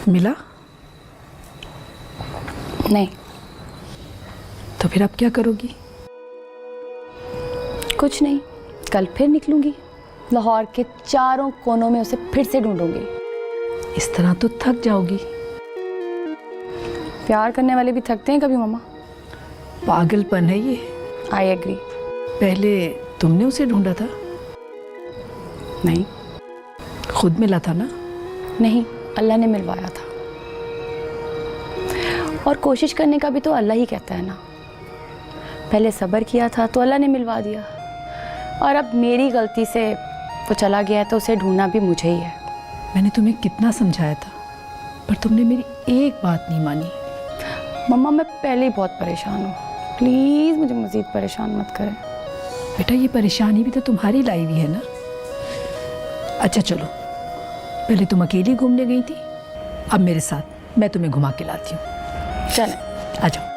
मिला? नहीं। तो फिर अब क्या करोगी? कुछ नहीं, कल फिर निकलूंगी, लाहौर के चारों कोनों में उसे फिर से ढूंढूंगी। इस तरह तो थक जाओगी। प्यार करने वाले भी थकते हैं कभी मम्मा। पागलपन है ये। I agree. पहले तुमने उसे ढूंढा था? नहीं। खुद मिला था ना? नहीं, अल्लाह ने मिलवाया था। और कोशिश करने का भी तो अल्लाह ही कहता है ना। पहले सब्र किया था तो अल्लाह ने मिलवा दिया, और अब मेरी गलती से वो चला गया है तो उसे ढूंढना भी मुझे ही है। मैंने तुम्हें कितना समझाया था, पर तुमने मेरी एक बात नहीं मानी। मम्मा मैं पहले ही बहुत परेशान हूँ, प्लीज़ मुझे मज़ीद परेशान मत करें। बेटा ये परेशानी भी तो तुम्हारी लाई हुई है ना। अच्छा चलो, पहले तुम अकेली घूमने गई थी, अब मेरे साथ, मैं तुम्हें घुमा के लाती हूँ। चलें। आ जाओ।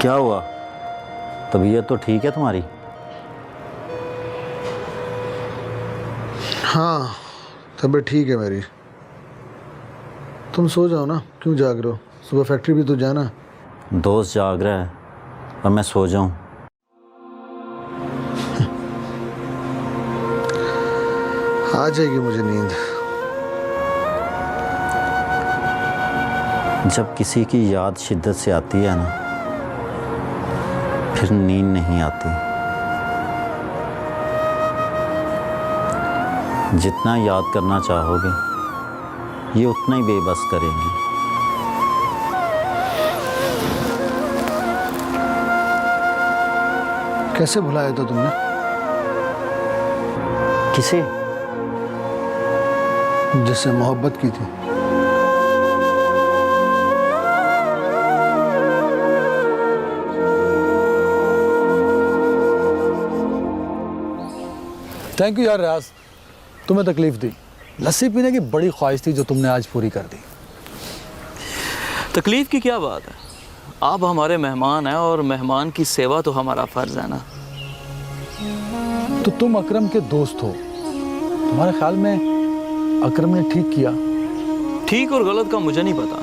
क्या हुआ? तबीयत तो ठीक है तुम्हारी? हाँ, तबीयत ठीक है मेरी। तुम सो जाओ ना, क्यों जाग रहे हो? सुबह फैक्ट्री भी तो जाना। दोस्त जाग रहा है और मैं सो जाऊं? आ जाएगी मुझे नींद। जब किसी की याद शिद्दत से आती है ना, फिर नींद नहीं आती। जितना याद करना चाहोगे, ये उतना ही बेबस करेंगी। कैसे भुलाया था तुमने? किसे? जिससे मोहब्बत की थी। थैंक यू यार रियाज, तुम्हें तकलीफ दी। लस्सी पीने की बड़ी ख्वाहिश थी जो तुमने आज पूरी कर दी। तकलीफ की क्या बात है, आप हमारे मेहमान हैं और मेहमान की सेवा तो हमारा फर्ज है ना। तो तुम अकरम के दोस्त हो, तुम्हारे ख्याल में अकरम ने ठीक किया? ठीक और गलत का मुझे नहीं पता,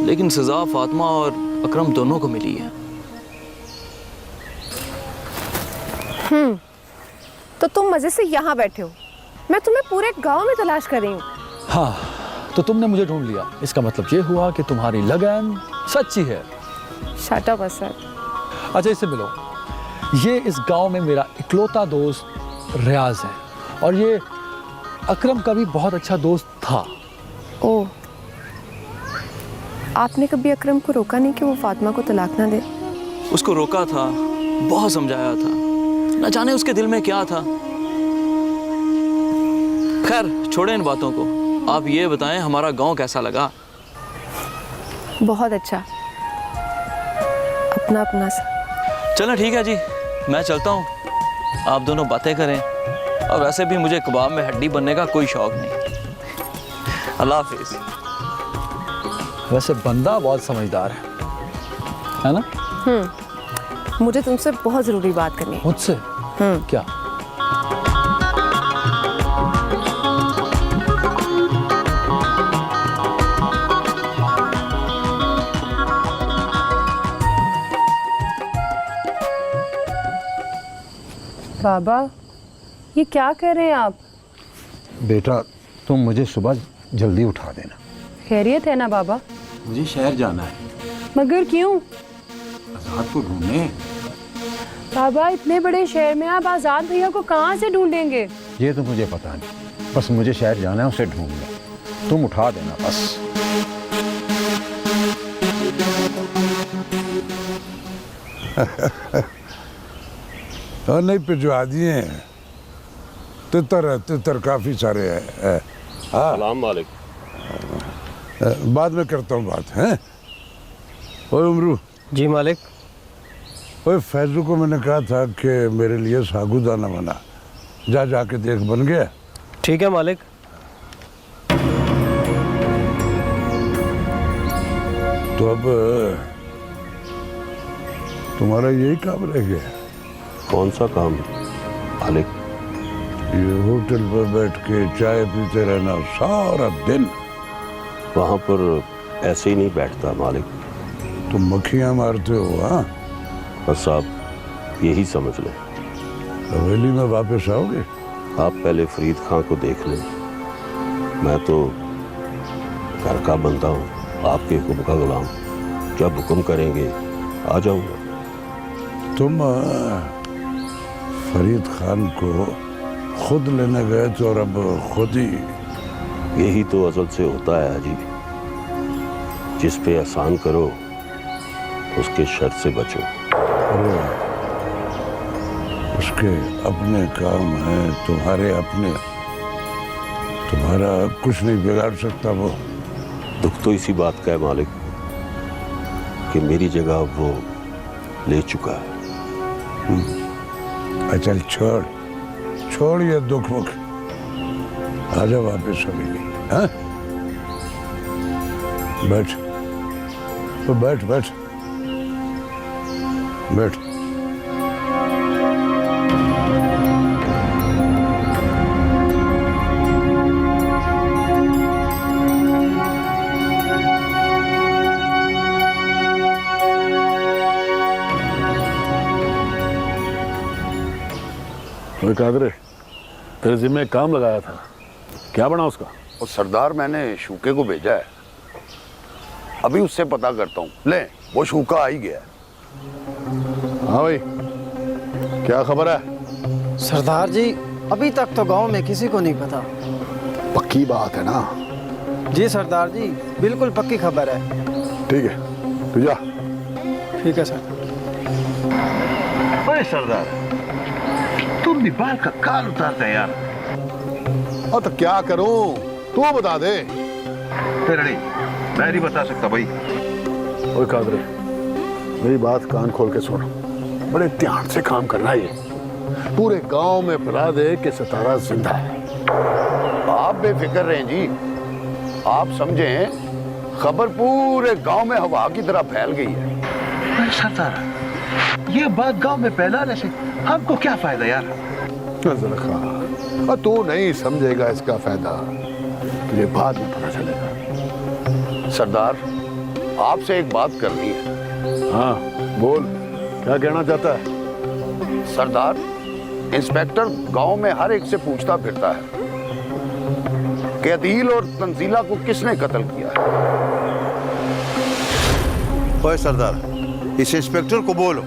लेकिन सज़ा फातिमा और अकरम दोनों को मिली है। तो तुम मजे से यहाँ बैठे हो, मैं तुम्हें पूरे गांव में तलाश कर रही हूँ। हाँ, तो तुमने मुझे ढूंढ लिया, इसका मतलब ये हुआ कि तुम्हारी लगन सच्ची है। Shut up Asad. अच्छा इससे मिलो, ये इस गांव में मेरा इकलौता दोस्त रियाज है, और ये अकरम का भी बहुत अच्छा दोस्त था। ओह, आपने कभी अकरम को रोका नहीं कि वो फातिमा को तलाक ना दे? उसको रोका था, बहुत समझाया था, न जाने उसके दिल में क्या था। खैर छोड़ें इन बातों को, आप ये बताएं हमारा गांव कैसा लगा? बहुत अच्छा, अपना अपना सा। चलें ठीक है जी, मैं चलता हूँ, आप दोनों बातें करें, और वैसे भी मुझे कबाब में हड्डी बनने का कोई शौक नहीं। अल्लाह हाफिज़। वैसे बंदा बहुत समझदार है ना? मुझे तुमसे बहुत जरूरी बात करनी है। मुझसे? क्या? बाबा, ये क्या कर रहे हैं आप? बेटा तुम मुझे सुबह जल्दी उठा देना। खैरियत है ना बाबा? मुझे शहर जाना है, मगर क्यों? आजाद को ढूंढने। बाबा इतने बड़े शहर में आप आजाद भैया को कहाँ से ढूंढेंगे? ये तो मुझे पता नहीं, बस मुझे शहर जाना है, उसे ढूंढना। तुम उठा देना बस। और नहीं भिजवा दिए हैं, तितर काफी सारे हैं। सलाम वालेकुम। बाद में करता हूँ बात है। ओए उमरू। जी मालिक। ओए फैजू को मैंने कहा था कि मेरे लिए सागुदाना बना, जा जाके देख, बन गया? ठीक है मालिक। तो अब तुम्हारा यही काम रह गया? कौन सा काम मालिक? ये होटल पर बैठ के चाय पीते रहना सारा दिन। वहाँ पर ऐसे ही नहीं बैठता मालिक। तुम मक्खियां मारते हो? हाँ, बस आप यही समझ लें। हवेली में वापस आओगे? आप पहले फरीद खां को देख लें। मैं तो घर का बंदा हूँ, आपके हुक्म का गुलाम। जब हुक्म करेंगे आ जाऊँगा। तुम फरीद खान को खुद लेने गए तो और अब खुद ही। यही तो असल से होता है हाजी। जिस पे एहसान करो उसके शर से बचो। अरे उसके अपने काम हैं, तुम्हारे अपने। तुम्हारा कुछ नहीं बिगाड़ सकता वो। दुख तो इसी बात का है मालिक कि मेरी जगह वो ले चुका है। चल छोड़ छोड़ ये दुख मुख। आजा वापस हवेली। हाँ, बैठ तो बैठ बैठ बैठ। कादरे, तेरे जिम्मे काम लगाया था, क्या बना उसका? और सरदार, मैंने शूके को भेजा है, अभी उससे पता करता हूँ। ले, वो शूका आ ही गया है। हाँ भाई, क्या खबर है? सरदार जी, अभी तक तो गांव में किसी को नहीं पता। पक्की बात है ना? जी सरदार जी, बिल्कुल पक्की खबर है। ठीक है, तू जा। ठीक है सर। अरे सरदार, तुम बाल का काल उतारते हैं यार। और तो क्या करूं, तू बता दे। फिर नहीं, मैं नहीं बता सकता भाई। ओए कादरे, मेरी बात कान खोल के सुन। बड़े ध्यान से काम करना है। ये पूरे गांव में फैला दे कि सितारा जिंदा है। आप बेफिक्र रहें जी। आप समझें, खबर पूरे गांव में हवा की तरह फैल गई है। सरदार, ये बात गांव में फैलाने से हमको क्या फायदा यार? और तू नहीं समझेगा इसका फायदा, तुझे बाद में पता चलेगा। सरदार, आपसे एक बात करनी है। हाँ बोल, क्या कहना चाहता है? सरदार, इंस्पेक्टर गांव में हर एक से पूछता फिरता है कि अदील और तंजीला को किसने कत्ल किया है। ओए सरदार, इस इंस्पेक्टर को बोलो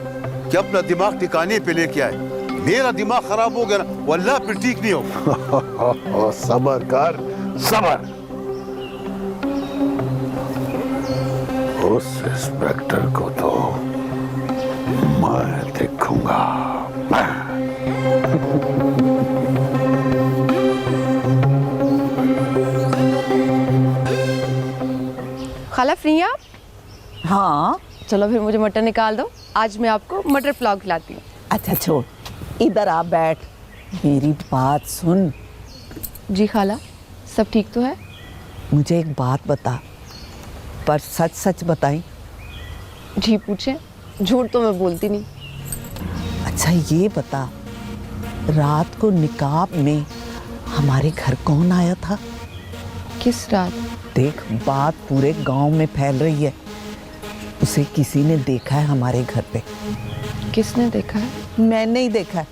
कि अपना दिमाग ठिकाने पे लेके आए। मेरा दिमाग खराब हो गया ना, वल्लाह फिर ठीक नहीं होगा। सबर कर, सबर। उस इंस्पेक्टर को तो मैं देखूंगा। खाला फ्री हैं आप? हाँ, चलो फिर मुझे मटर निकाल दो, आज मैं आपको मटर पुलाव खिलाती हूँ। अच्छा छोड़, इधर आ बैठ, मेरी बात सुन। जी खाला, सब ठीक तो है? मुझे एक बात बता, पर सच सच बताई। जी पूछे, झूठ तो मैं बोलती नहीं। अच्छा ये बता, रात को निकाब में हमारे घर कौन आया था? किस रात? देख, बात पूरे गांव में फैल रही है। उसे किसी ने देखा है हमारे घर पे। किसने देखा है? मैंने ही देखा है।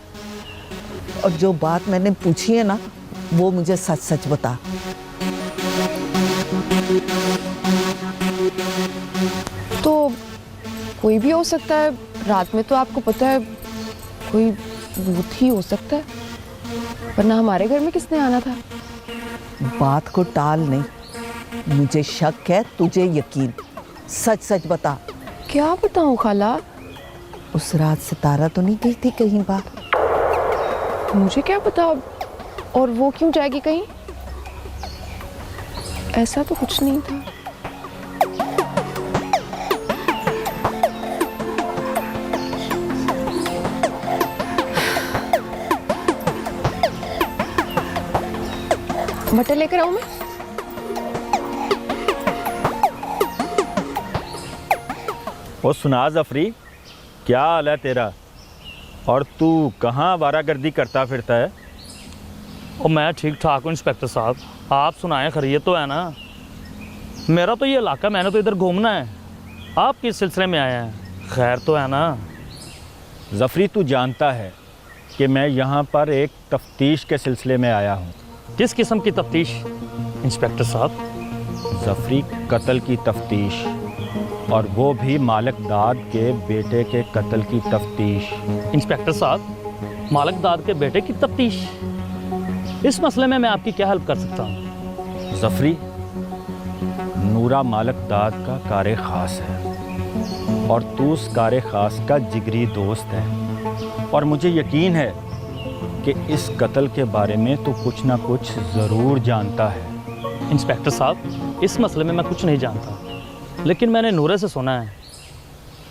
और जो बात मैंने पूछी है ना, वो मुझे सच सच बता। तो कोई भी हो सकता है, रात में तो आपको पता है कोई भूत ही हो सकता है, वरना हमारे घर में किसने आना था? बात को टाल नहीं, मुझे शक है, तुझे यकीन। सच सच बता। क्या बताऊं खाला? उस रात सितारा तो नहीं गई थी कहीं बाहर? मुझे क्या पता, और वो क्यों जाएगी कहीं? ऐसा तो कुछ नहीं था। मटर लेकर आऊं मैं? ओ सुना जफरी, क्या हाल है तेरा? और तू कहाँ आवारागर्दी करता फिरता है? और मैं ठीक ठाक हूँ इंस्पेक्टर साहब, आप सुनाएं खैरियत तो है ना? मेरा तो ये इलाका, मैंने तो इधर घूमना है, आप किस सिलसिले में आए हैं? खैर तो है ना? जफरी तू जानता है कि मैं यहाँ पर एक तफ्तीश के सिलसिले में आया हूँ। किस किस्म की तफ्तीश इंस्पेक्टर साहब? जफरी कत्ल की तफ्तीश, और वो भी मालिक दाद के बेटे के कत्ल की तफ्तीश। इंस्पेक्टर साहब, मालिक दाद के बेटे की तफ्तीश, इस मसले में मैं आपकी क्या हेल्प कर सकता हूँ? जफरी, नूरा मालिक दाद का कार ख़ास है और तू उस कार ख़ास का जिगरी दोस्त है, और मुझे यकीन है कि इस कत्ल के बारे में तो कुछ ना कुछ ज़रूर जानता है। इंस्पेक्टर साहब, इस मसले में मैं कुछ नहीं जानता, लेकिन मैंने नूरे से सुना है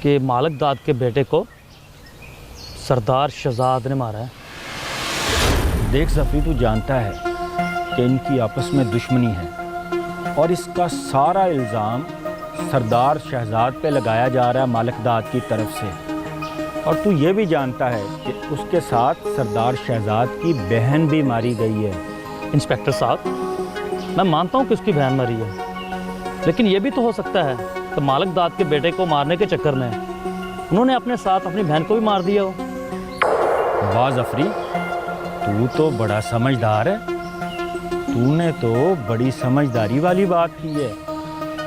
कि मालिक दाद के बेटे को सरदार शहजाद ने मारा है। देख जफरी, तू जानता है कि इनकी आपस में दुश्मनी है और इसका सारा इल्ज़ाम सरदार शहजाद पे लगाया जा रहा है मालिक दाद की तरफ से, और तू ये भी जानता है कि उसके साथ सरदार शहजाद की बहन भी मारी गई है। इंस्पेक्टर साहब, मैं मानता हूँ कि उसकी बहन मरी है, लेकिन ये भी तो हो सकता है कि मालिक दाद के बेटे को मारने के चक्कर में उन्होंने अपने साथ अपनी बहन को भी मार दिया हो। वाह जफरी, तू तो बड़ा समझदार है, तूने तो बड़ी समझदारी वाली बात की है।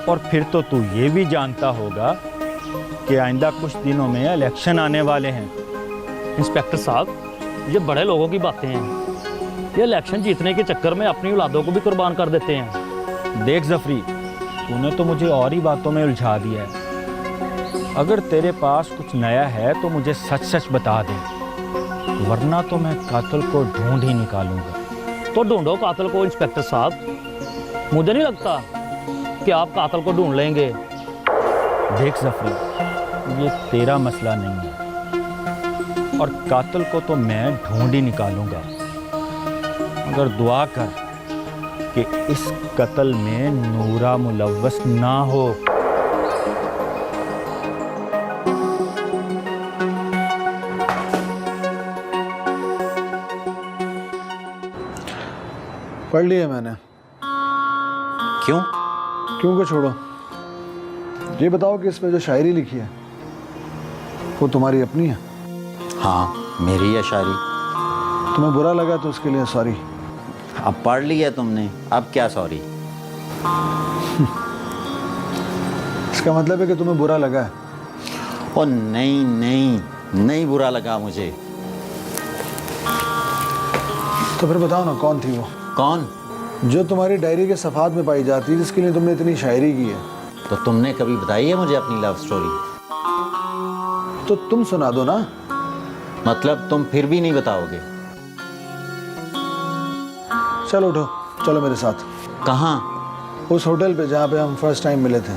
और फिर तो तू ये भी जानता होगा कि आइंदा कुछ दिनों में इलेक्शन आने वाले हैं। इंस्पेक्टर साहब, ये बड़े लोगों की बातें हैं, ये इलेक्शन जीतने के चक्कर में अपनी औलादों को भी कुर्बान कर देते हैं। देख जफरी, तूने तो मुझे और ही बातों में उलझा दिया है। अगर तेरे पास कुछ नया है तो मुझे सच सच बता दे, वरना तो मैं कातिल को ढूंढ ही निकालूंगा। तो ढूंढो कातिल को इंस्पेक्टर साहब, मुझे नहीं लगता कि आप कातिल को ढूंढ लेंगे। देख जफरी, ये तेरा मसला नहीं है, और कातिल को तो मैं ढूंढ ही निकालूंगा, मगर दुआ कर कि इस कत्ल में नूरा मुलव्वस ना हो। पढ़ लिया मैंने। क्यों? क्यों को छोड़ो, ये बताओ कि इसमें जो शायरी लिखी है वो तुम्हारी अपनी है? हाँ, मेरी है शायरी। तुम्हें बुरा लगा तो उसके लिए सॉरी। अब पढ़ लिया तुमने, अब क्या सॉरी? इसका मतलब है कि तुम्हें बुरा लगा है? ओ नहीं नहीं, नहीं बुरा लगा मुझे। तो फिर बताओ ना, कौन थी वो? कौन? जो तुम्हारी डायरी के सफ़ात में पाई जाती है, जिसके लिए तुमने इतनी शायरी की है। तो तुमने कभी बताई है मुझे अपनी लव स्टोरी? तो तुम सुना दो ना। मतलब तुम फिर भी नहीं बताओगे? चलो उठो, चलो मेरे साथ। कहाँ? उस होटल पे जहाँ पे हम फर्स्ट टाइम मिले थे,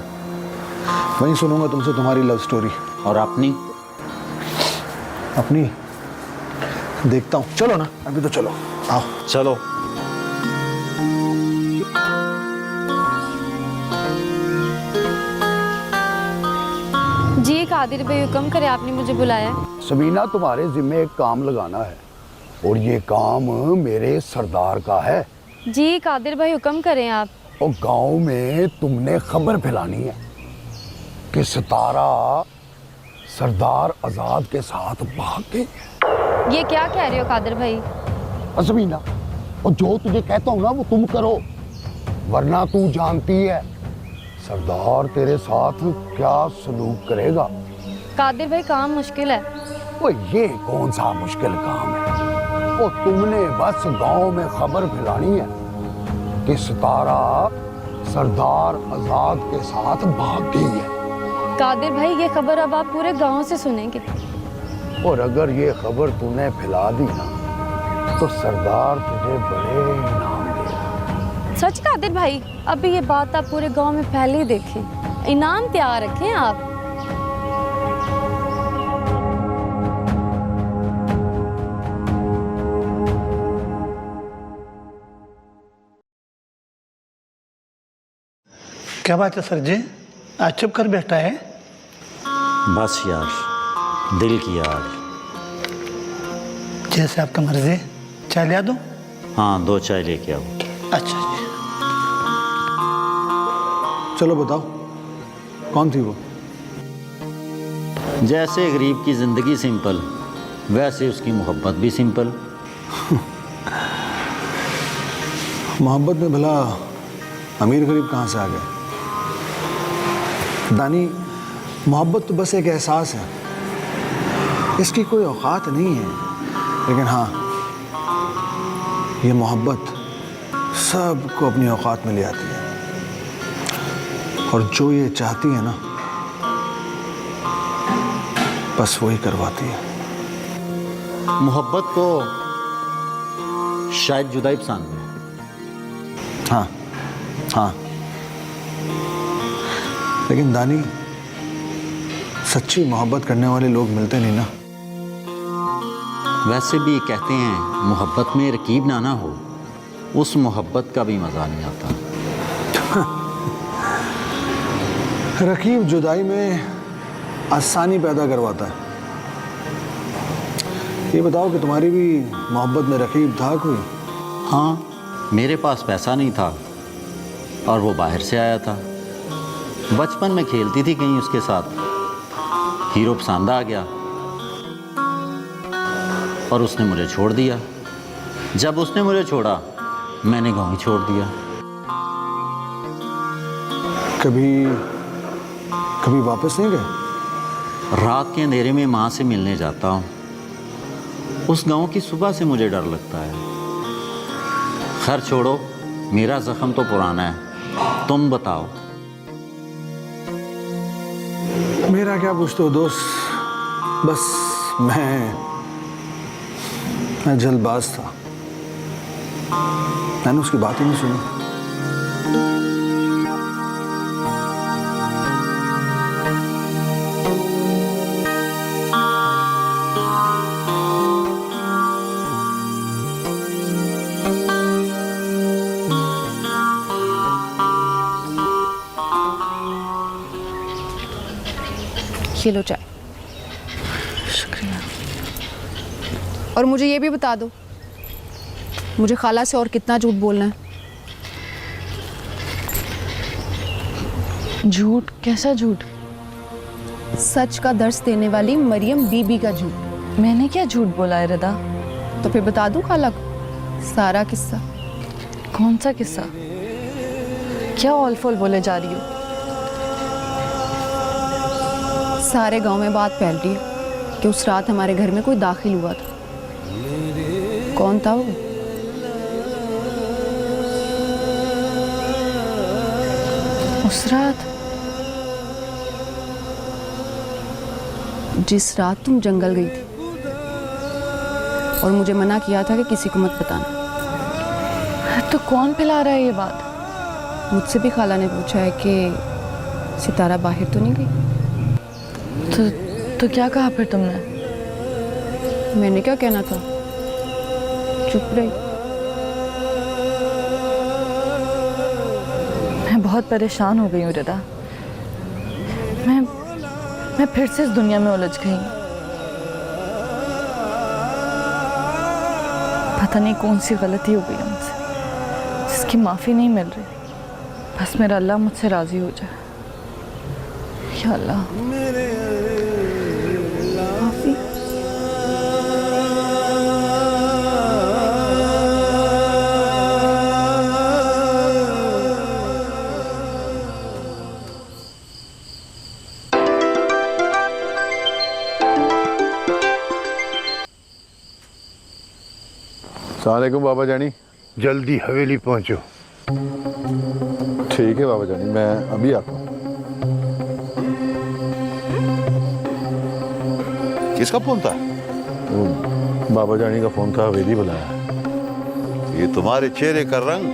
वहीं सुनूंगा तुमसे तुम्हारी लव स्टोरी। और अपनी? अपनी देखता हूँ। चलो ना, अभी तो चलो, आओ। चलो। जी कादिर भाई, हुक्म करे, आपने मुझे बुलाया। सबीना, तुम्हारे जिम्मे एक काम लगाना है, और ये काम मेरे सरदार का है। जी कादिर भाई, हुक्म करें आप। और गांव में तुमने खबर फैलानी है कि सितारा सरदार आजाद के साथ भाग गई है। ये क्या कह रहे हो कादिर भाई? सबीना, और जो तुझे कहता हूँ ना वो तुम करो, वरना तू जानती है सरदार तेरे साथ क्या सलूक करेगा। कादिर भाई, काम मुश्किल है। वो ये कौन सा मुश्किल काम है? वो तुमने बस गांव में खबर फैलानी है कि सितारा सरदार आजाद के साथ भाग गई है। कादिर भाई, ये खबर अब आप पूरे गांव से सुनेंगे। और अगर ये खबर तूने फैला दी ना, तो सरदार तुझे बड़े इनाम देगा। सच कादिर भाई? अभी ये बात आप पूरे गांव में पहले ही देखें, इनाम तैयार रखें आप। क्या बात है सर जी, आज चुप कर बैठा है? बस यार, दिल की आग। जैसे आपका मर्जी, चाय लिया दूं? हाँ, 2 चाय लेके आओ। अच्छा जी। चलो बताओ, कौन थी वो? जैसे गरीब की ज़िंदगी सिंपल, वैसे उसकी मोहब्बत भी सिंपल। मोहब्बत में भला अमीर गरीब कहाँ से आ गए? दानी, मोहब्बत तो बस एक एहसास है, इसकी कोई औकात नहीं है। लेकिन हाँ, ये मोहब्बत सबको अपनी औकात में ले आती है, और जो ये चाहती है ना, बस वही करवाती है। मोहब्बत को शायद जुदाई पसंद है। हाँ हाँ, लेकिन दानी, सच्ची मोहब्बत करने वाले लोग मिलते नहीं ना। वैसे भी कहते हैं मोहब्बत में रकीब ना हो, उस मोहब्बत का भी मज़ा नहीं आता। रकीब जुदाई में आसानी पैदा करवाता है। ये बताओ कि तुम्हारी भी मोहब्बत में रकीब था कोई? हाँ, मेरे पास पैसा नहीं था और वो बाहर से आया था। बचपन में खेलती थी कहीं उसके साथ, हीरो पसंद आ गया और उसने मुझे छोड़ दिया। जब उसने मुझे छोड़ा, मैंने गाँव ही छोड़ दिया। कभी वापस नहीं गए? रात के अंधेरे में माँ से मिलने जाता हूँ। उस गांव की सुबह से मुझे डर लगता है। खैर छोड़ो, मेरा जख्म तो पुराना है, तुम बताओ। मेरा क्या पूछते हो दोस्त, बस मैं जल्दबाज था, मैंने उसकी बात ही नहीं सुनी। ये लो चाय। शुक्रिया। और मुझे ये भी बता दो, मुझे खाला से और कितना झूठ बोलना है? झूठ? कैसा झूठ? सच का दर्स देने वाली मरियम बीबी का झूठ। मैंने क्या झूठ बोला है रिदा? तो फिर बता दूं खाला को सारा किस्सा? कौन सा किस्सा? क्या ऑल फॉल बोले जा रही हो? सारे गांव में बात फैल रही है कि उस रात हमारे घर में कोई दाखिल हुआ था। कौन था वो? उस रात? जिस रात तुम जंगल गई थी और मुझे मना किया था कि किसी को मत बताना। तो कौन फैला रहा है ये बात? मुझसे भी खाला ने पूछा है कि सितारा बाहर तो नहीं गई। तो क्या कहा फिर तुमने? मैंने क्या कहना था, चुप रही। मैं बहुत परेशान हो गई हूँ रिदा। मैं फिर से इस दुनिया में उलझ गई हूँ। पता नहीं कौन सी गलती हो गई मुझसे, जिसकी माफ़ी नहीं मिल रही। बस मेरा अल्लाह मुझसे राज़ी हो जाए। या अल्लाह। अस्सलामुअलैकुम बाबा जानी। जल्दी हवेली पहुंचो। ठीक है बाबा जानी, मैं अभी आता हूँ। किसका फोन था? बाबा जानी का फोन था, हवेली बुलाया। ये तुम्हारे चेहरे का रंग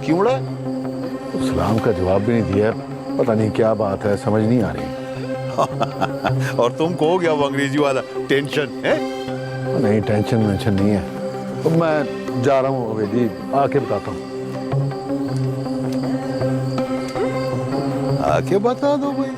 क्यों उड़ा? सलाम का जवाब भी नहीं दिया, पता नहीं क्या बात है, समझ नहीं आ रही। और तुमको हो गया वो अंग्रेजी वाला टेंशन है? नहीं, टेंशन नहीं है। तो मैं जा रहा हूँ हवेली, आके बताता हूँ। आके बता दो भाई।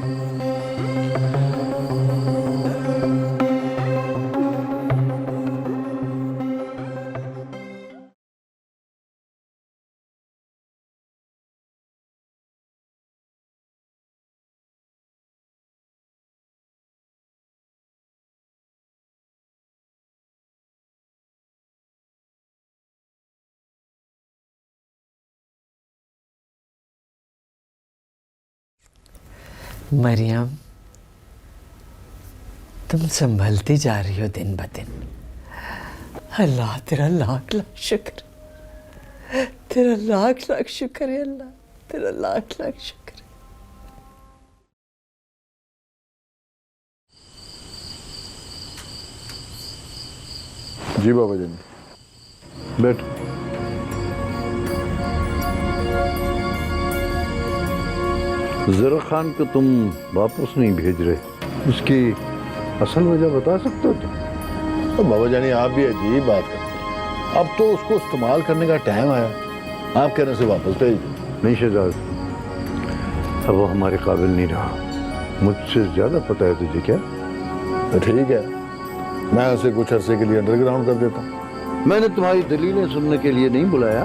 मरियम, तुम संभलती जा रही हो दिन ब दिन। अल्लाह तेरा लाख लाख शुक्र, तेरा लाख लाख शुक्र है अल्लाह, तेरा लाख लाख शुक्र। जी बाबा जी, बैठ। जरा खान को तुम वापस नहीं भेज रहे, उसकी असल वजह बता सकते हो तुम? तो बाबा जानी आप भी अजीब बात करते हैं। अब तो उसको इस्तेमाल करने का टाइम आया, आप कहने से वापस भेज दो। नहीं शहजाद, अब वो हमारे काबिल नहीं रहा। मुझसे ज्यादा पता है तुझे क्या? तो ठीक है, मैं उसे कुछ अरसे के लिए अंडरग्राउंड कर देता हूँ। मैंने तुम्हारी दलीलें सुनने के लिए नहीं बुलाया,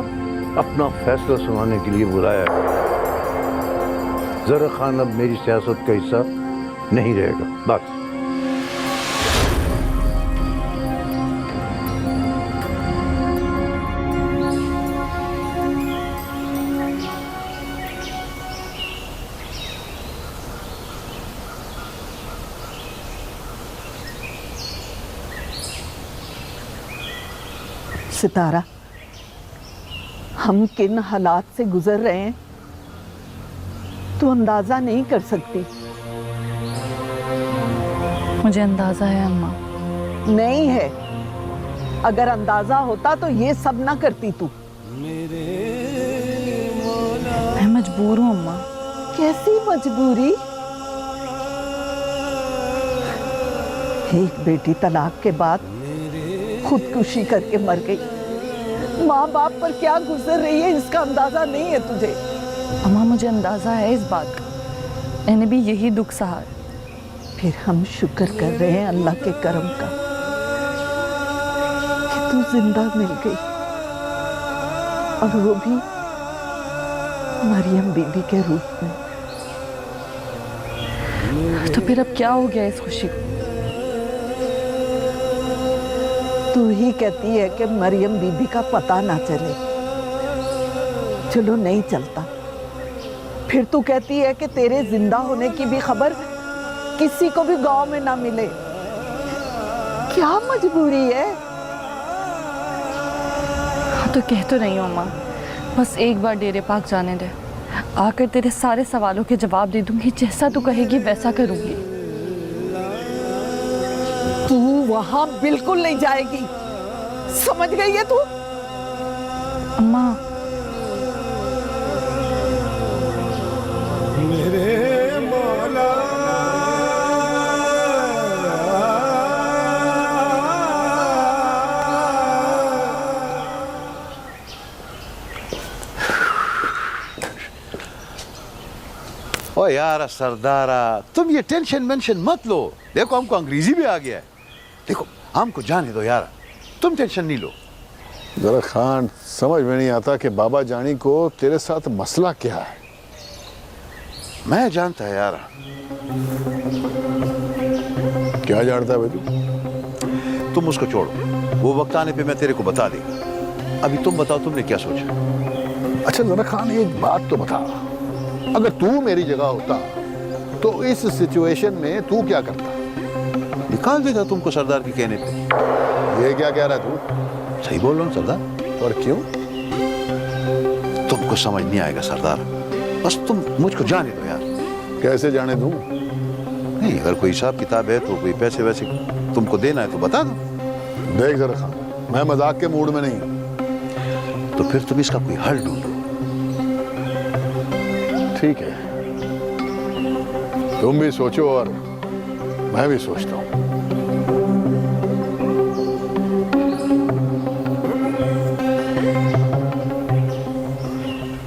अपना फैसला सुनाने के लिए बुलाया। जरा खान अब मेरी सियासत का हिस्सा नहीं रहेगा, बस। सितारा, हम किन हालात से गुजर रहे हैं तो अंदाजा नहीं कर सकती। मुझे अंदाजा है अम्मा। नहीं है, अगर अंदाजा होता तो ये सब ना करती तू। मैं मजबूर हूँ अम्मा। कैसी मजबूरी? एक बेटी तलाक के बाद खुदकुशी करके मर गई। माँ बाप पर क्या गुजर रही है इसका अंदाजा नहीं है तुझे। अम्मा मुझे अंदाजा है इस बात का, मैंने भी यही दुख सहा। फिर हम शुक्र कर रहे हैं अल्लाह के करम का कि तू जिंदा मिल गई, और वो भी मरियम बीबी के रूप में। तो फिर अब क्या हो गया इस खुशी को? तू ही कहती है कि मरियम बीबी का पता ना चले। चलो नहीं चलता, फिर तू कहती है कि तेरे जिंदा होने की भी खबर किसी को भी गांव में ना मिले। क्या मजबूरी है? तो कह तो नहीं हूँ अम्मा, बस एक बार डेरे पाक जाने दे, आकर तेरे सारे सवालों के जवाब दे दूंगी। जैसा तू कहेगी वैसा करूंगी। तू वहां बिल्कुल नहीं जाएगी, समझ गई है तू? अम्मा, मेरे मौला ओ यार सरदारा, तुम ये टेंशन मेंशन मत लो। देखो हमको अंग्रेजी भी आ गया है। देखो हमको जाने दो यार, तुम टेंशन नहीं लो। जरा खान, समझ में नहीं आता कि बाबा जानी को तेरे साथ मसला क्या है। मैं जानता है यार। क्या जानता है भाई? तुम उसको छोड़ो, वो वक्त आने पे मैं तेरे को बता देगा। अभी तुम बताओ, तुमने क्या सोचा? अच्छा जरा खान, एक बात तो बता, अगर तू मेरी जगह होता तो इस सिचुएशन में तू क्या करता? निकाल देता तुमको सरदार के कहने पे। ये क्या कह रहा है तू? सही बोल रहा हूँ सरदार। और क्यों? तुमको समझ नहीं आएगा सरदार, बस तुम मुझको जाने दो यार। कैसे जाने दूं? नहीं, अगर कोई हिसाब किताब है तो कोई पैसे वैसे तुमको देना है तो बता दो। देख जरा खान, मैं मजाक के मूड में नहीं। तो फिर तुम इसका कोई हल ढूंढो। ठीक है, तुम भी सोचो और मैं भी सोचता हूँ।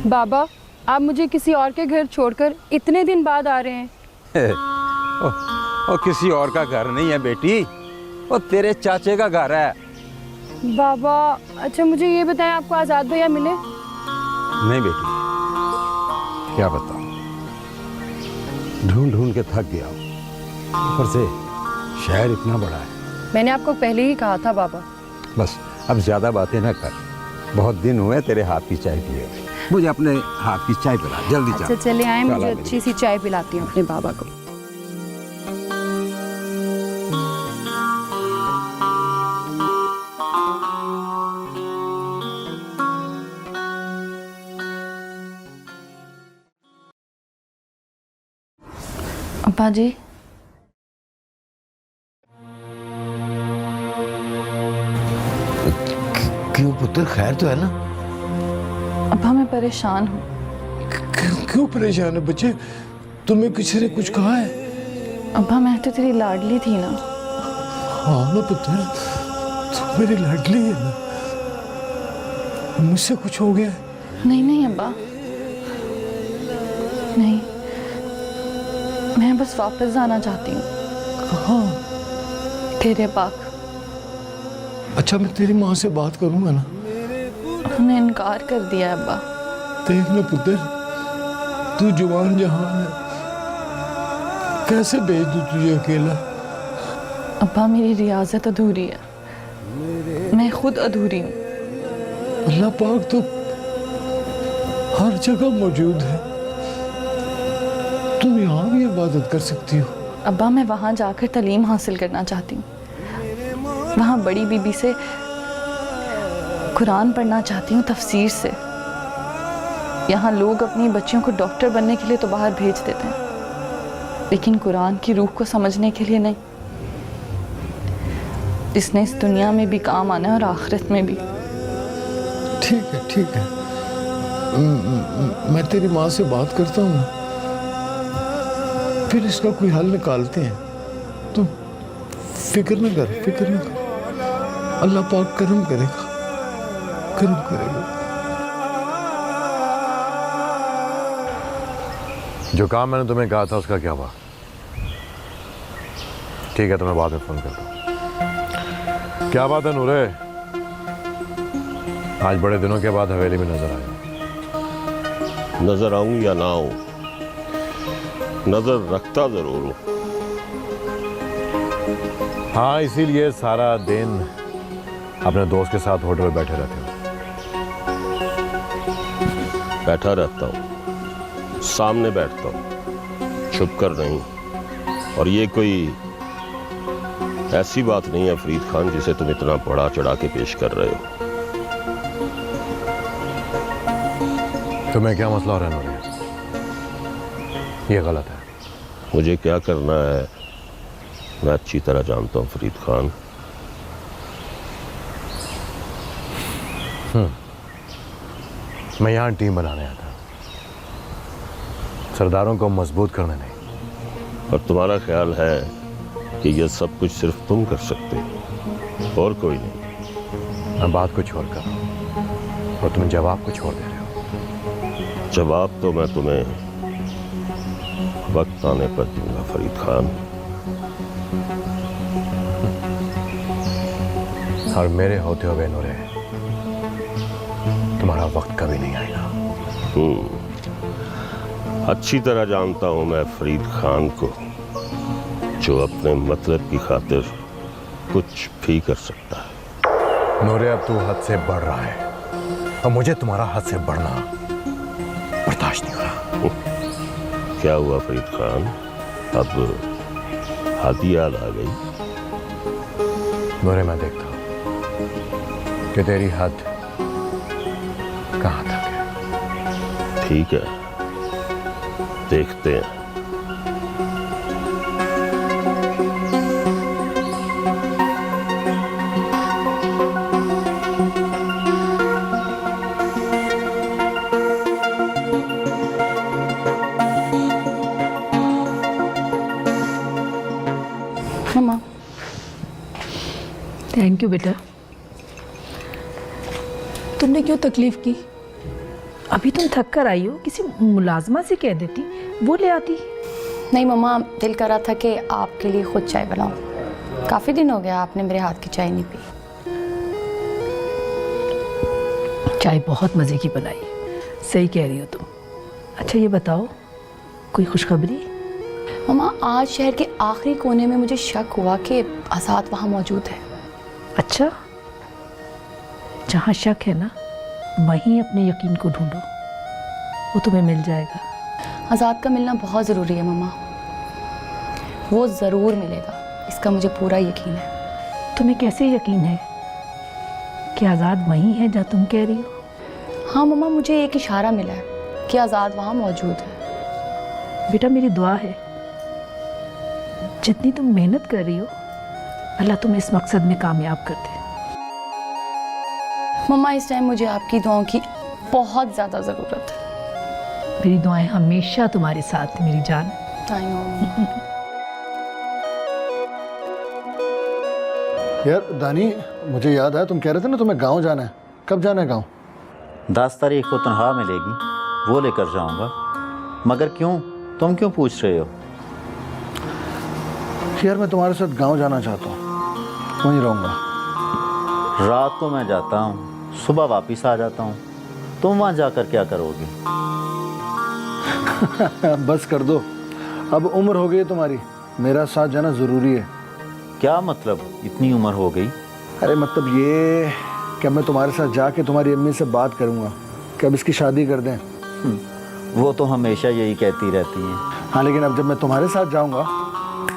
बाबा, आप मुझे किसी और के घर छोड़कर इतने दिन बाद आ रहे हैं। वो किसी और का घर नहीं है बेटी, वो तेरे चाचे का घर है। बाबा, अच्छा मुझे ये बताएं, आपको आजाद भैया मिले? नहीं बेटी, क्या बताऊं, ढूंढ ढूंढ के थक गया हूं। ऊपर से शहर इतना बड़ा है। मैंने आपको पहले ही कहा था बाबा। बस अब ज्यादा बातें ना कर, बहुत दिन हुए तेरे हाथ की चाय पिए। मुझे अपने हाथ की चाय पिला, जल्दी अच्छा चल। चले आए, चला मुझे मेरी। अच्छी सी चाय पिलाती हूँ अपने बाबा को। अब्बा जी, क्यों पुत्र, खैर तो है ना? अब्बा मैं परेशान हूँ। क्यों परेशान है बच्चे? तुम्हें किसी ने कुछ कहा है? अब्बा मैं तो तेरी लाडली थी ना। हाँ ना पुत्र, तू मेरी लाडली है ना। मुझसे कुछ हो गया है? नहीं नहीं अब्बा, नहीं, मैं बस वापस जाना चाहती हूँ। कहाँ? तेरे पाक। अच्छा मैं तेरी माँ से बात करूंगा ना। उन्होंने इनकार कर दिया है अब्बा। देख ना पुत्र, तू जवान जहान है, कैसे भेज दूँ तुझे अकेला? अब्बा मेरी रियाजत अधूरी है, मैं खुद अधूरी हूँ। अल्लाह पाक तो हर जगह मौजूद है, तुम यहाँ भी इबादत कर सकती हो। अब्बा मैं वहाँ जाकर तालीम हासिल करना चाहती हूँ, वहाँ बड़ी बीबी से कुरान पढ़ना चाहती हूँ तफसीर से। यहाँ लोग अपनी बच्चियों को डॉक्टर बनने के लिए तो बाहर भेज देते हैं, लेकिन कुरान की रूह को समझने के लिए नहीं, जिसने इस दुनिया में भी काम आना है और आखिरत में भी। ठीक है ठीक है, मैं तेरी माँ से बात करता हूँ ना, फिर इसका कोई हल निकालते हैं। तुम फिक्र न कर, फिक्र न कर, अल्लाह पाक करम करेगा, करम करेगा। जो काम मैंने तुम्हें कहा था उसका क्या हुआ? ठीक है, तो मैं बाद में फोन करता हूँ। क्या बात है नूरे, आज बड़े दिनों के बाद हवेली में नजर आया। नजर आऊं या ना आऊं, नजर रखता जरूर हूं। हाँ, इसीलिए सारा दिन अपने दोस्त के साथ होटल में बैठे रहते हो। बैठा रहता हूं, सामने बैठता हूं, छुप कर नहीं। और ये कोई ऐसी बात नहीं है फरीद खान जिसे तुम इतना बड़ा चढ़ा के पेश कर रहे हो। तुम्हें क्या मसला हो रहा है नूरे? ये गलत है। मुझे क्या करना है मैं अच्छी तरह जानता हूं फरीद खान। मैं यहाँ टीम बनाने आया था, सरदारों को मजबूत करने नहीं। और तुम्हारा ख्याल है कि यह सब कुछ सिर्फ तुम कर सकते हो और कोई नहीं? मैं बात को छोड़ कर और तुम जवाब को छोड़ दे रहे हो। जवाब तो मैं तुम्हें वक्त आने पर दूंगा फरीद खान। और मेरे होते हुए नूरे, तुम्हारा वक्त कभी नहीं आएगा। अच्छी तरह जानता हूं मैं फरीद खान को, जो अपने मतलब की खातिर कुछ भी कर सकता है। नूरे, अब तू हद से बढ़ रहा है और मुझे तुम्हारा हद से बढ़ना बर्दाश्त नहीं हो रहा। क्या हुआ फरीद खान, अब हद याद आ गई? नूरे, मैं देखता हूं कि तेरी हद कहां तक है। ठीक है, देखते हैं। मम्मा। थैंक यू बेटा। तुमने क्यों तकलीफ की? अभी तुम थक कर आई हो, किसी मुलाजमा से कह देती, वो ले आती। नहीं मम्मा, दिल कर रहा था कि आपके लिए खुद चाय बनाऊं। काफ़ी दिन हो गया आपने मेरे हाथ की चाय नहीं पी। चाय बहुत मज़े की बनाई, सही कह रही हो तुम। अच्छा ये बताओ, कोई खुशखबरी? मम्मा, आज शहर के आखिरी कोने में मुझे शक हुआ कि आज़ाद वहाँ मौजूद है। अच्छा, जहाँ शक है ना, वहीं अपने यकीन को ढूंढो। वो तुम्हें मिल जाएगा। आज़ाद का मिलना बहुत ज़रूरी है मम्मा, वो ज़रूर मिलेगा, इसका मुझे पूरा यकीन है। तुम्हें कैसे यकीन है कि आज़ाद वहीं है जहाँ तुम कह रही हो? हाँ मम्मा, मुझे एक इशारा मिला है कि आज़ाद वहाँ मौजूद है। बेटा मेरी दुआ है जितनी तुम मेहनत कर रही हो अल्लाह तुम्हें इस मकसद में कामयाब कर दे। मम्मा इस टाइम मुझे आपकी दुआओं की बहुत ज़्यादा ज़रूरत है। मेरी दुआएं हमेशा तुम्हारे साथ हैं मेरी जान। I know. यार दानी, मुझे याद आया तुम कह रहे थे ना तुम्हें गांव जाना है, कब जाना है गांव? 10 तारीख को तनख्वाह मिलेगी, वो लेकर जाऊंगा। मगर क्यों, तुम क्यों पूछ रहे हो? यार मैं तुम्हारे साथ गांव जाना चाहता हूँ, वहीं रहूँगा। रात को मैं जाता हूँ, सुबह वापस आ जाता हूँ। तुम वहाँ जाकर क्या करोगे? बस कर दो, अब उम्र हो गई है तुम्हारी, मेरा साथ जाना ज़रूरी है। क्या मतलब, इतनी उम्र हो गई? अरे मतलब ये कि मैं तुम्हारे साथ जाके तुम्हारी अम्मी से बात करूँगा कि अब इसकी शादी कर दें। वो तो हमेशा यही कहती रहती हैं। हाँ लेकिन अब जब मैं तुम्हारे साथ जाऊँगा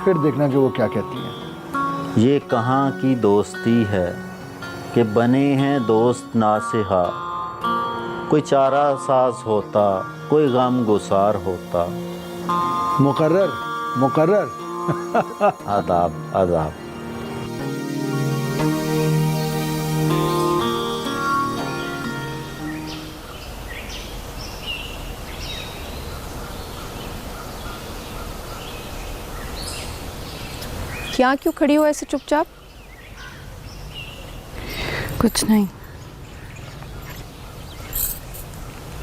फिर देखना कि वो क्या कहती हैं। ये कहाँ की दोस्ती है कि बने हैं दोस्त नासिहा। कोई चारा साज होता, कोई गम गुसार होता। मुकर्रर मुकर्रर। आदाब आदाब। यहाँ क्यों खड़ी हो ऐसे चुपचाप? कुछ नहीं।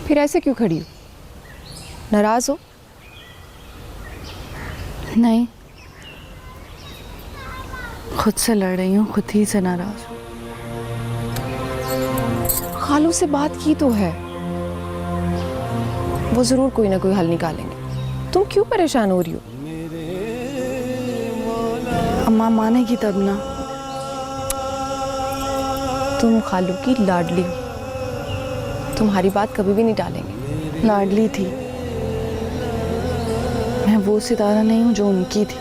फिर ऐसे क्यों खड़ी हो? नाराज हो? नहीं, खुद से लड़ रही हूँ, खुद ही से नाराज हूँ। खालू से बात की तो है, वो जरूर कोई ना कोई हल निकालेंगे। तुम क्यों परेशान हो रही हो? अम्मा मानेगी तब ना। तुम खालू की लाडली हो, तुम्हारी बात कभी भी नहीं टालेंगे। लाडली थी, मैं वो सितारा नहीं हूँ जो उनकी थी।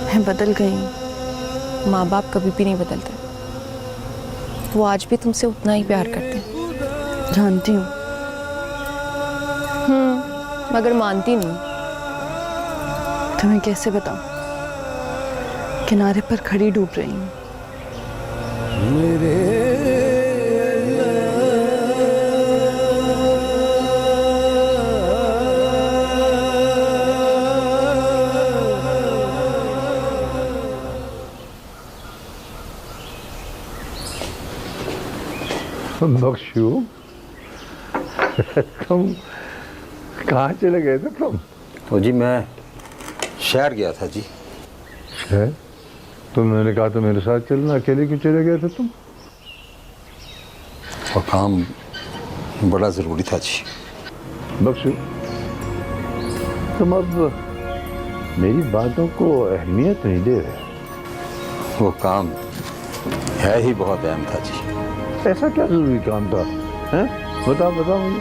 मैं बदल गई हूँ। माँ बाप कभी भी नहीं बदलते, वो आज भी तुमसे उतना ही प्यार करते हैं। जानती हूँ। मगर मानती नहीं। तुम्हें कैसे बताऊँ, किनारे पर खड़ी डूब रही हूँ। बख्शू, तुम कहाँ चले गए थे तुम? तो जी मैं शहर गया था जी। शहर? तो मैंने कहा तो मेरे साथ चलना, अकेले क्यों चले गए थे तुम? और काम बड़ा ज़रूरी था जी। बख्शू, तुम अब मेरी बातों को अहमियत नहीं दे रहे। वो काम है ही बहुत अहम था जी। ऐसा क्या ज़रूरी काम था? हैं? बताओ बताओ मुझे।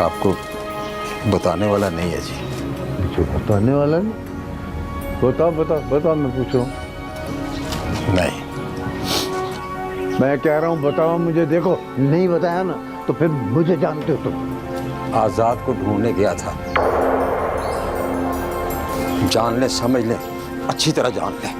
आपको बताने वाला नहीं है जी। जो बताने वाला नहीं? बताओ बताओ बताओ, मैं पूछ रहा हूँ। नहीं, मैं कह रहा हूँ बताओ मुझे। देखो, नहीं बताया ना तो फिर मुझे जानते हो तुम। आज़ाद को ढूंढने गया था। जान ले, समझ ले, अच्छी तरह जान ले।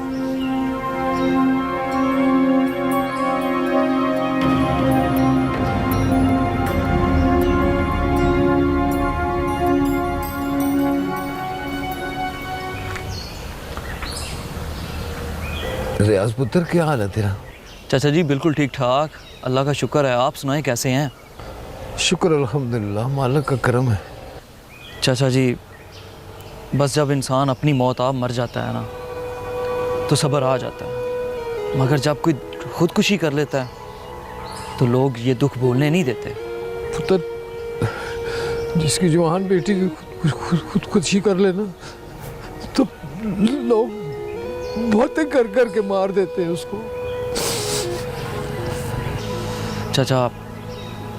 रियाज पुत्र, क्या हाल है तेरा? चाचा जी बिल्कुल ठीक ठाक, अल्लाह का शुक्र है। आप सुनाएं कैसे हैं? शुक्र अल्हम्दुलिल्लाह, मालिक का करम है। चाचा जी बस जब इंसान अपनी मौत आप मर जाता है ना तो सब्र आ जाता है, मगर जब कोई खुदकुशी कर लेता है तो लोग ये दुख बोलने नहीं देते। पुत्र, जिसकी जवान बेटी खुदकुशी कर लेना तो लोग बातें कर कर के मार देते हैं उसको। चाचा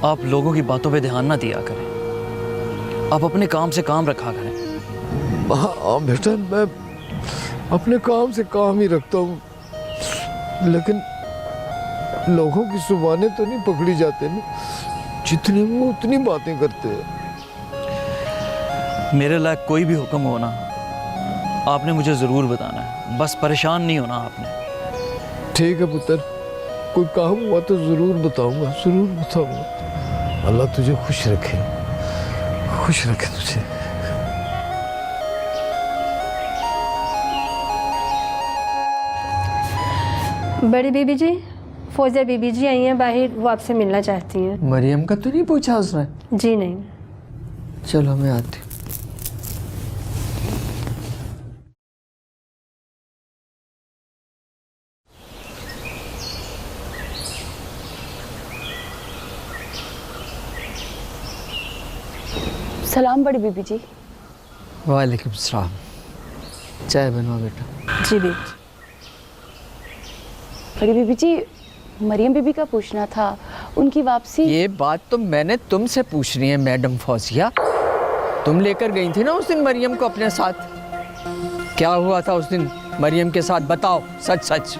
आप लोगों की बातों पे ध्यान ना दिया करें, आप अपने काम से काम रखा करें। हाँ बेटा, मैं अपने काम से काम ही रखता हूँ, लेकिन लोगों की जुबानें तो नहीं पकड़ी जाते ना, जितनी वो उतनी बातें करते हैं। मेरे लायक कोई भी हुक्म हो ना, आपने मुझे ज़रूर बताना है, बस परेशान नहीं होना आपने। ठीक है पुत्र, कोई काम हुआ तो ज़रूर बताऊंगा, ज़रूर बताऊंगा। अल्लाह तुझे खुश रखे, खुश रखे तुझे। बड़ी बीबी जी, फौजिया बीबी जी आई हैं बाहर, वो आपसे मिलना चाहती हैं। मरियम का तो नहीं पूछा उसने? जी नहीं। चलो मैं आती हूँ। सलाम बड़ी बीबी जी। वालेकुम सलाम। चाय बनवा बेटा। जी बेटी। बड़ी बीबी जी, मरियम बीबी का पूछना था, उनकी वापसी। ये बात तो मैंने तुमसे पूछनी है मैडम फौजिया। तुम लेकर गई थी ना उस दिन मरियम को अपने साथ, क्या हुआ था उस दिन मरियम के साथ, बताओ सच सच।